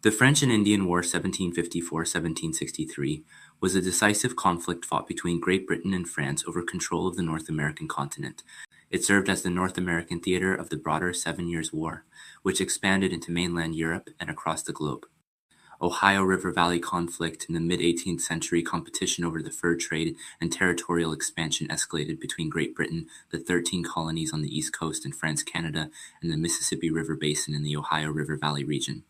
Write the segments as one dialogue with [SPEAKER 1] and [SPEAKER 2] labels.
[SPEAKER 1] The French and Indian War 1754–1763 was a decisive conflict fought between Great Britain and France over control of the North American continent. It served as the North American theater of the broader 7 Years' War, which expanded into mainland Europe and across the globe. Ohio River Valley conflict in the mid-18th century, competition over the fur trade and territorial expansion escalated between Great Britain, the 13 colonies on the East Coast, and France, Canada, and the Mississippi River Basin in the Ohio River Valley region.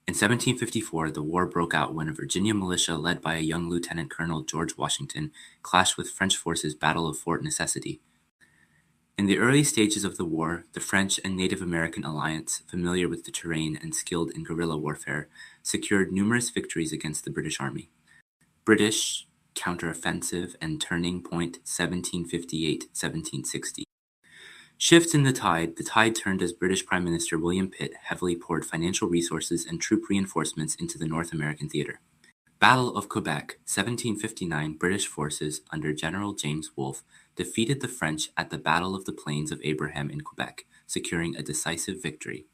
[SPEAKER 1] In 1754, the war broke out when a Virginia militia led by a young Lieutenant Colonel George Washington clashed with French forces Battle of Fort Necessity. In the early stages of the war, the French and Native American alliance, familiar with the terrain and skilled in guerrilla warfare, secured numerous victories against the British Army. British counteroffensive and turning point 1758–1760. Shifts in the tide turned as British Prime Minister William Pitt heavily poured financial resources and troop reinforcements into the North American theater. Battle of Quebec, 1759. British forces under General James Wolfe defeated the French at the Battle of the Plains of Abraham in Quebec, securing a decisive victory.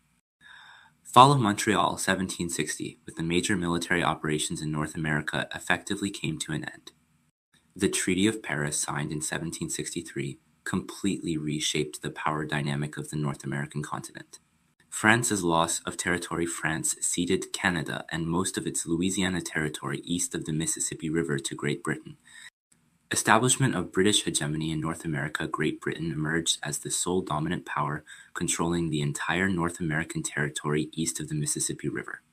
[SPEAKER 1] Fall of Montreal, 1760, with the major military operations in North America effectively came to an end. The Treaty of Paris, signed in 1763, completely reshaped the power dynamic of the North American continent. France's loss of territory. France ceded Canada and most of its Louisiana territory east of the Mississippi River to Great Britain. Establishment of British hegemony in North America. Great Britain emerged as the sole dominant power, controlling the entire North American territory east of the Mississippi River.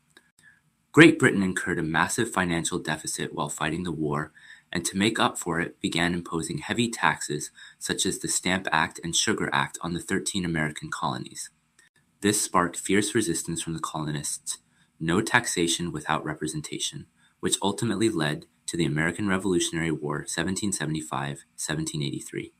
[SPEAKER 1] Great Britain incurred a massive financial deficit while fighting the war, and to make up for it began imposing heavy taxes such as the Stamp Act and Sugar Act on the 13 American colonies. This sparked fierce resistance from the colonists, no taxation without representation, which ultimately led to the American Revolutionary War 1775–1783.